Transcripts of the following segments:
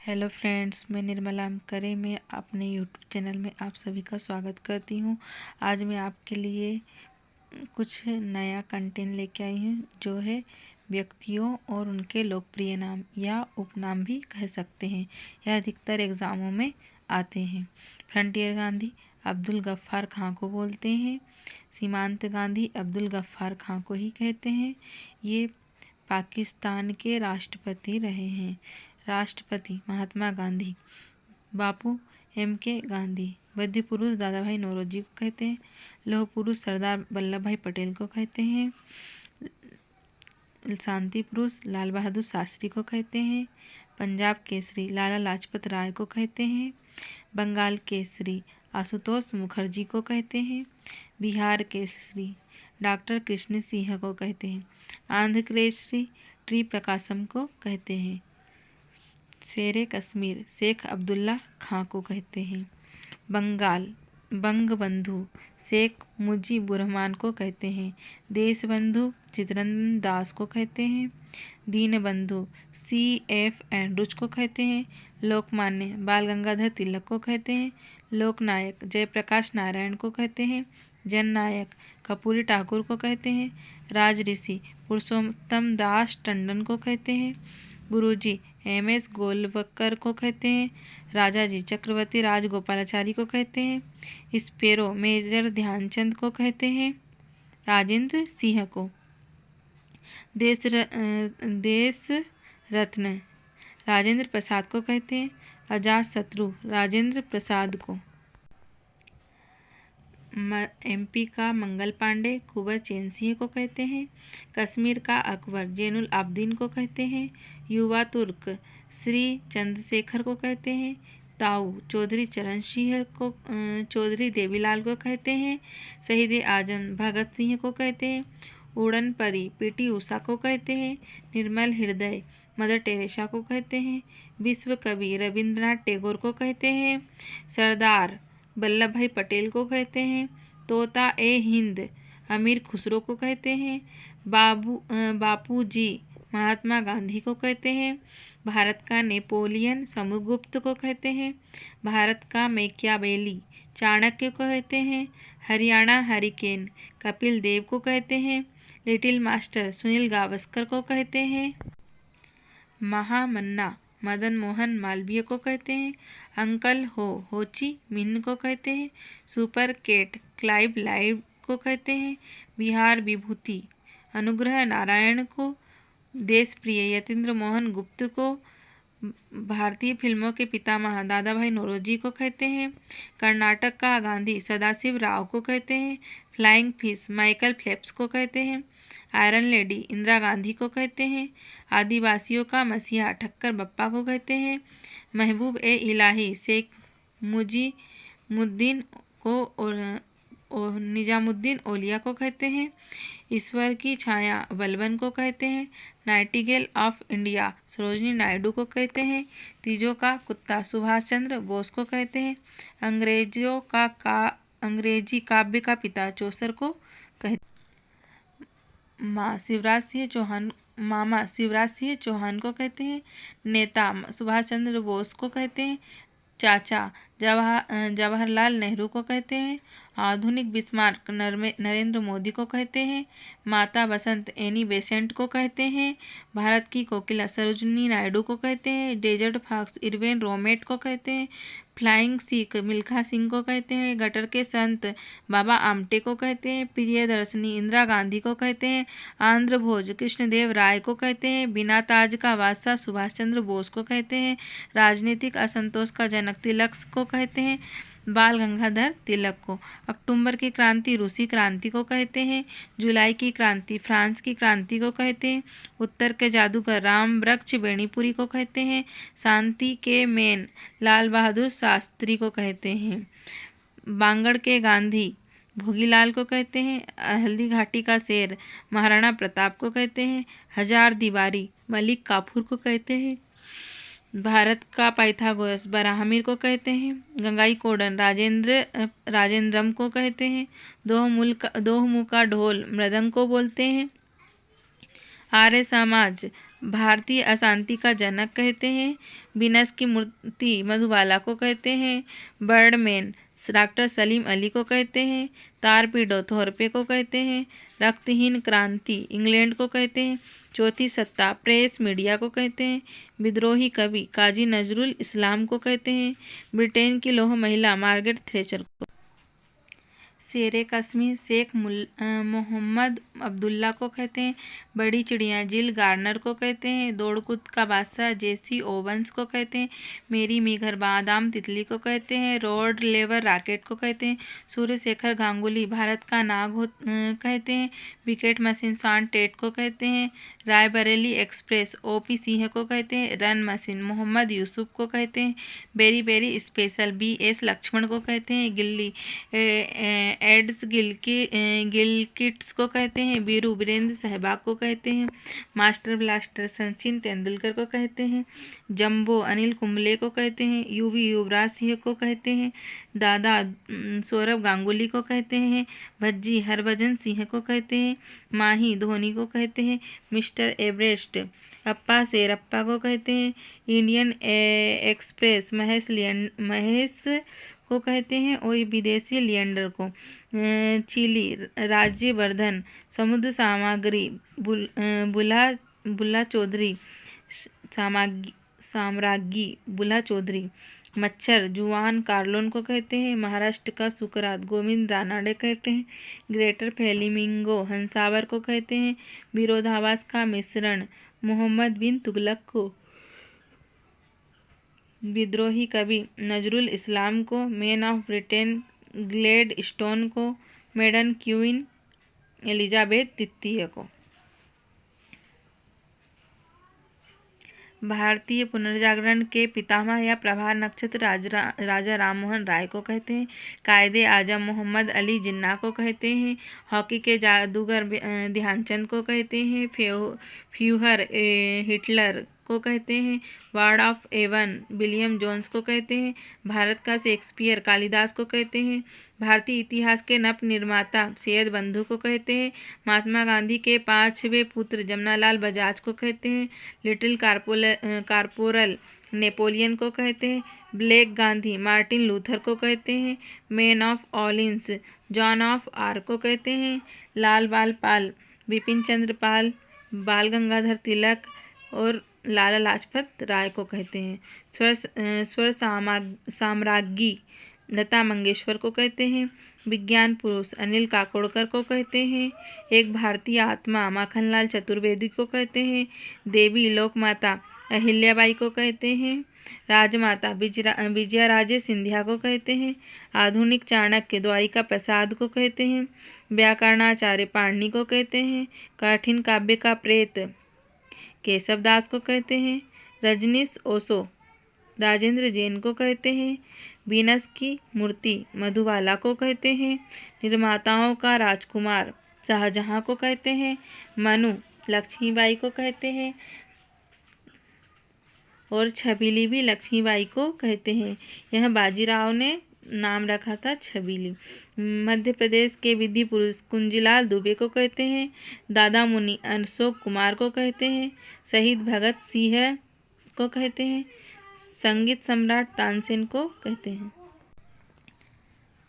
Hello friends, मैं निर्मला करे में अपने यूट्यूब चैनल में आप सभी का स्वागत करती हूँ। आज मैं आपके लिए कुछ नया कंटेंट लेके आई हूँ जो है व्यक्तियों और उनके लोकप्रिय नाम या उपनाम भी कह सकते हैं। यह अधिकतर एग्ज़ामों में आते हैं। फ्रंटियर गांधी अब्दुल गफ्फार खां को बोलते हैं। सीमांत गांधी अब्दुल गफ्फार खां को ही कहते हैं। ये पाकिस्तान के राष्ट्रपति रहे हैं। राष्ट्रपति महात्मा गांधी। बापू M.K. गांधी। मध्य पुरुष दादा भाई नौरोजी को कहते हैं। लौह पुरुष सरदार वल्लभ भाई पटेल को कहते हैं। शांति पुरुष लाल बहादुर शास्त्री को कहते हैं। पंजाब केसरी लाला लाजपत राय को कहते हैं। बंगाल केसरी आशुतोष मुखर्जी को कहते हैं। बिहार केसरी डॉक्टर कृष्ण सिंह को कहते हैं। आंध्र केसरी टी प्रकाशम को कहते हैं। शेरे कश्मीर शेख अब्दुल्ला खां को कहते हैं। बंगाल बंगबंधु शेख मुजीबुररहमान को कहते हैं। देशबंधु चित्तरंजन दास को कहते हैं। दीनबंधु C.F. एंड्रूज को कहते हैं। लोकमान्य बाल गंगाधर तिलक को कहते हैं। लोकनायक जयप्रकाश नारायण को कहते हैं। जननायक कर्पूरी ठाकुर को कहते हैं। राजऋषि पुरुषोत्तम दास टंडन को कहते हैं। गुरुजी M.S. गोलवकर को कहते हैं। राजा जी चक्रवर्ती राजगोपालाचारी को कहते हैं। स्पेरो मेजर ध्यानचंद को कहते हैं। राजेंद्र सिंह को देश रत्न राजेंद्र प्रसाद को कहते हैं। अजात शत्रु राजेंद्र प्रसाद को। MP का मंगल पांडे कुंवर चैन सिंह को कहते हैं। कश्मीर का अकबर जैनुल आबदीन को कहते हैं। युवा तुर्क श्री चंद्रशेखर को कहते हैं। ताऊ चौधरी चरण सिंह को चौधरी देवीलाल को कहते हैं। शहीद आजम भगत सिंह को कहते हैं। उड़न परी PT उषा को कहते हैं। निर्मल हृदय मदर टेरेसा को कहते हैं। विश्व कवि रविंद्रनाथ टैगोर को कहते हैं। सरदार वल्लभ भाई पटेल को कहते हैं। तोता ए हिंद अमीर खुसरो को कहते हैं। बापूजी महात्मा गांधी को कहते हैं। भारत का नेपोलियन समुद्रगुप्त को कहते हैं। भारत का मैकियावेली चाणक्य को कहते हैं। हरियाणा हरिकेन कपिल देव को कहते हैं। लिटिल मास्टर सुनील गावस्कर को कहते हैं। महामन्ना मदन मोहन मालवीय को कहते हैं। अंकल होची मिन्ह को कहते हैं। सुपर कैट क्लाइव लाइव को कहते हैं। बिहार विभूति अनुग्रह नारायण को। देश प्रिय यतीन्द्र मोहन गुप्त को। भारतीय फिल्मों के पितामह दादा भाई नौरोजी को कहते हैं। कर्नाटक का गांधी सदाशिव राव को कहते हैं। फ्लाइंग फिश माइकल फेल्प्स को कहते हैं। आयरन लेडी इंदिरा गांधी को कहते हैं। आदिवासियों का मसीहा ठक्कर बप्पा को कहते हैं। महबूब ए इलाही शेख मुजीमुद्दीन को और निजामुद्दीन औलिया को कहते हैं। ईश्वर की छाया बलबन को कहते हैं। Nightingale of India Sarojini Naidu को कहते हैं। तीजों का कुत्ता सुभाष चंद्र बोस को कहते हैं। अंग्रेजी काव्य का पिता चौसर को कहते हैं। मामा शिवराज सिंह चौहान को कहते हैं। नेता सुभाष चंद्र बोस को कहते हैं। चाचा जवाहरलाल नेहरू को कहते हैं। आधुनिक बिस्मार्क नरेंद्र मोदी को कहते हैं। माता बसंत एनी बेसेंट को कहते हैं। भारत की कोकिला सरोजिनी नायडू को कहते हैं। डेजर्ट फॉक्स इरविन रोमेट को कहते हैं। फ्लाइंग सिख मिल्खा सिंह को कहते हैं। गटर के संत बाबा आमटे को कहते हैं। प्रियदर्शनी इंदिरा गांधी को कहते हैं। आंध्र भोज कृष्णदेव राय को कहते हैं। बिना ताज का बादशाह सुभाष चंद्र बोस को कहते हैं। राजनीतिक असंतोष का जनक तिलक को कहते हैं। बाल गंगाधर तिलक को। अक्टूबर की क्रांति रूसी क्रांति को कहते हैं। जुलाई की क्रांति फ्रांस की क्रांति को कहते हैं। उत्तर के जादूगर राम वृक्ष बेनीपुरी को कहते हैं। शांति के मेन लाल बहादुर शास्त्री को कहते हैं। बांगड़ के गांधी भोगीलाल को कहते हैं। हल्दी घाटी का शेर महाराणा प्रताप को कहते हैं। हजार दीवारी मलिक काफूर को कहते हैं। भारत का पाइथागोरस बराहमीर को कहते हैं। गंगाई कोडन राजेंद्रम को कहते हैं। दोह मुँह का ढोल मृदंग को बोलते हैं। आर्य समाज भारतीय अशांति का जनक कहते हैं। वीनस की मूर्ति मधुबाला को कहते हैं। बर्डमैन डॉक्टर सलीम अली को कहते हैं। तारपीडो थोरपे को कहते हैं। रक्तहीन क्रांति इंग्लैंड को कहते हैं। चौथी सत्ता प्रेस मीडिया को कहते हैं। विद्रोही कवि काजी नजरुल इस्लाम को कहते हैं। ब्रिटेन की लौह महिला मार्गरेट थ्रेचर को। शेरे कश्मीर शेख मोहम्मद अब्दुल्ला को कहते हैं। बड़ी चिड़िया जिल गार्नर को कहते हैं। दौड़कूद का बादशाह जेसी ओवंस को कहते हैं। मेरी मीघर बादाम तितली को कहते हैं। रॉड लेवर रॉकेट को कहते हैं। सूर्य शेखर गांगुली भारत का नाग कहते हैं। विकेट मशीन शान टेट को कहते हैं। रायबरेली एक्सप्रेस ओपी सिंह को कहते हैं। रन मशीन मोहम्मद यूसुफ को कहते हैं। Very very special BS Laxman को कहते हैं। गिल्ली एड्स गिलकिट्स को कहते हैं। वीरू वीरेंद्र सहवाग को कहते हैं। मास्टर ब्लास्टर सचिन तेंदुलकर को कहते हैं। जंबो अनिल कुंबले को कहते हैं। यूवी युवराज सिंह को कहते हैं। दादा सौरभ गांगुली को कहते हैं। भज्जी हरभजन सिंह को कहते हैं। माही धोनी को कहते हैं। मिस्टर एवरेस्ट अप्पा शेरप्पा को कहते हैं। इंडियन एक्सप्रेस महेश को कहते हैं। और विदेशी लिएंडर को चिली राज्यवर्धन समुद्र सामग्री बुला चौधरी साम्राज्ञी बुला चौधरी मच्छर जुआन कार्लोन को कहते हैं। महाराष्ट्र का सुकरात गोविंद रानाडे कहते हैं। ग्रेटर फ्लेमिंगो हंसावर को कहते हैं। विरोधाभास का मिश्रण मोहम्मद बिन तुगलक को। विद्रोही कवि नजरुल इस्लाम को। Man of Britain Gladstone को। मेडन क्वीन एलिजाबेथ द्वितीय को। भारतीय पुनर्जागरण के पितामह या प्रभार नक्षत्र राजा राममोहन राय को कहते हैं। कायदे आजम मोहम्मद अली जिन्ना को कहते हैं। हॉकी के जादूगर ध्यानचंद को कहते हैं। फ्यूहर हिटलर को कहते हैं। Bard of Avon William Jones को कहते हैं। भारत का शेक्सपियर कालिदास को कहते हैं। भारतीय इतिहास के नव निर्माता सैयद बंधु को कहते हैं। महात्मा गांधी के 5वें पुत्र जमनालाल बजाज को कहते हैं। लिटिल कारपोरल नेपोलियन को कहते हैं। ब्लैक गांधी मार्टिन लूथर को कहते हैं। Man of Orleans Joan of Arc को कहते हैं। लाल बाल पाल बिपिन चंद्र पाल बाल गंगाधर तिलक और लाला लाजपत राय को कहते हैं। स्वर साम्राज्ञी लता मंगेशकर को कहते हैं। विज्ञान पुरुष अनिल काकोडकर को कहते हैं। एक भारतीय आत्मा माखनलाल चतुर्वेदी को कहते हैं। देवी लोकमाता अहिल्याबाई को कहते हैं। राजमाता विजयाराजे सिंधिया को कहते हैं। आधुनिक चाणक्य द्वारिका प्रसाद को कहते हैं। व्याकरणाचार्य पाणिनि को कहते हैं। कठिन काव्य का प्रेत केशव दास को कहते हैं। रजनीश ओशो राजेंद्र जैन को कहते हैं। वीनस की मूर्ति मधुबाला को कहते हैं। निर्माताओं का राजकुमार शाहजहां को कहते हैं। मनु लक्ष्मीबाई को कहते हैं और छबीली भी लक्ष्मीबाई को कहते हैं। यह बाजीराव ने नाम रखा था छबीली। मध्य प्रदेश के विधि पुरुष कुंजीलाल दुबे को कहते हैं। दादा मुनि अशोक कुमार को कहते हैं। शहीद भगत सिंह को कहते हैं। संगीत सम्राट तानसेन को कहते हैं।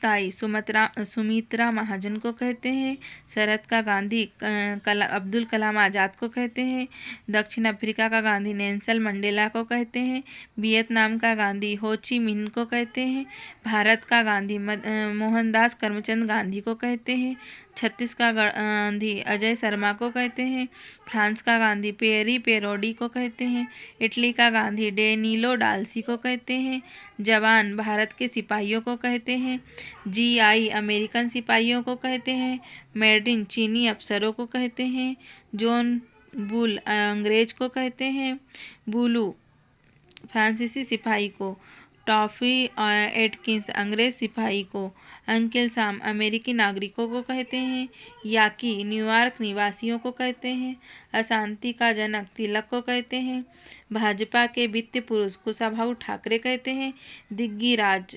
ताई सुमित्रा महाजन को कहते हैं। शरद का गांधी अब्दुल कलाम आज़ाद को कहते हैं। दक्षिण अफ्रीका का गांधी नेल्सन मंडेला को कहते हैं। वियतनाम का गांधी हो ची मिन्ह को कहते हैं। भारत का गांधी मोहनदास करमचंद गांधी को कहते हैं। छत्तीस का गांधी अजय शर्मा को कहते हैं। फ्रांस का गांधी पेरी पेरोडी को कहते हैं। इटली का गांधी डेनिलो डाल्सी को कहते हैं। जवान भारत के सिपाहियों को कहते हैं। जीआई अमेरिकन सिपाहियों को कहते हैं। मेडिन चीनी अफसरों को कहते हैं। जॉन बुल अंग्रेज को कहते हैं। बुलू फ्रांसीसी सिपाही को। टॉफी एटकिंस अंग्रेज सिपाही को। अंकिल साम अमेरिकी नागरिकों को कहते हैं। याकी न्यूयॉर्क निवासियों को कहते हैं। अशांति का जनक तिलक को कहते हैं। भाजपा के वित्त पुरुष कुशाभाऊ ठाकरे कहते हैं। दिग्गी राज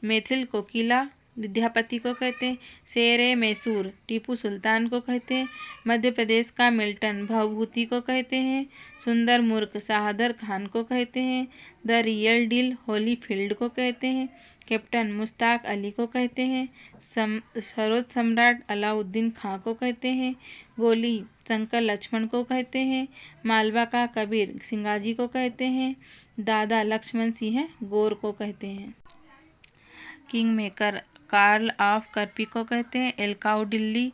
मैथिल कोकिला विद्यापति को कहते हैं। शेरे मैसूर टीपू सुल्तान को कहते हैं। मध्य प्रदेश का मिल्टन भवभूति को कहते हैं। सुंदर मूर्ख शाहदर खान को कहते हैं। द रियल डील होलीफील्ड को कहते हैं। कैप्टन मुश्ताक अली को कहते हैं। सरोद सम्राट अलाउद्दीन खां को कहते हैं। गोली शंकर लक्ष्मण को कहते हैं। मालवा का कबीर सिंगाजी को कहते हैं। दादा लक्ष्मण सिंह गौर को कहते हैं। किंग मेकर कार्ल ऑफ कर्पी को कहते हैं। एलकाउ दिल्ली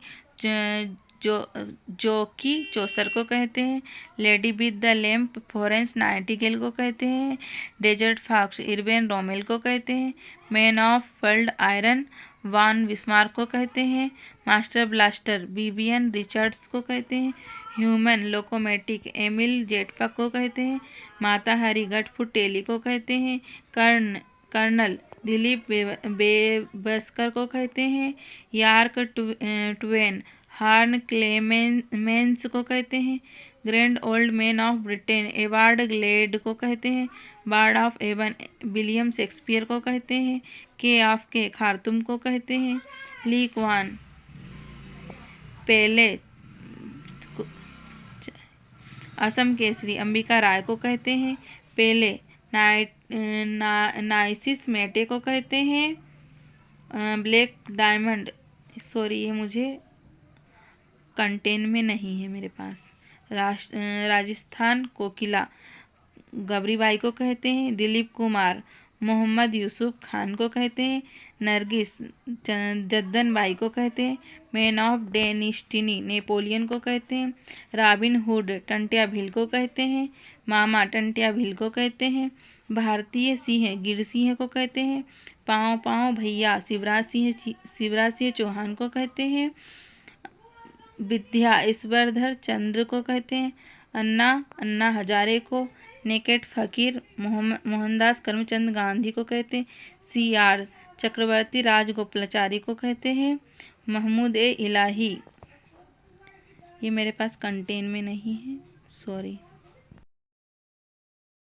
जो कि चौसर को कहते हैं। Lady with the lamp Florence Nightingale को कहते हैं। डेजर्ट फॉक्स इरविन रोमेल को कहते हैं। Man of world iron one Bismarck को कहते हैं। मास्टर ब्लास्टर विवियन रिचर्ड्स को कहते हैं। ह्यूमन लोकोमेटिक एमिल जेटपक को कहते हैं। माता हरी गटफुट टेली को कहते हैं। कर्नल दिलीप बेबस्कर को कहते हैं। यार्क ट्वेन हार्न क्लेमेंस को कहते हैं। Grand old man of Britain Edward Gladstone को कहते हैं। Bard of Avon William Shakespeare को कहते हैं। के ऑफ के खार्तुम को कहते हैं। ली क्वान पेले असम केसरी अंबिका राय को कहते हैं। पेले नाइसिस मेटे को कहते हैं। ब्लैक डायमंड सॉरी ये मुझे कंटेन में नहीं है मेरे पास। राजस्थान कोकिला गबरीबाई को कहते हैं। दिलीप कुमार मोहम्मद यूसुफ खान को कहते हैं। नरगिस जद्दन बाई को कहते हैं। मैन ऑफ डेनिस्टिनी नेपोलियन को कहते हैं। रॉबिन हुड टंट्या भील को कहते हैं। मामा टंट्या भील को कहते हैं। भारतीय सिंह गिर सिंह को कहते हैं। पाँव पाँव भैया शिवराज सिंह चौहान को कहते हैं। विद्या ईश्वरधर चंद्र को कहते हैं। अन्ना हजारे को नेकेट फकीर मोहनदास करमचंद गांधी को कहते हैं। CR चक्रवर्ती राजगोपालाचारी को कहते हैं। महमूद इलाही ये मेरे पास कंटेन में नहीं है सॉरी।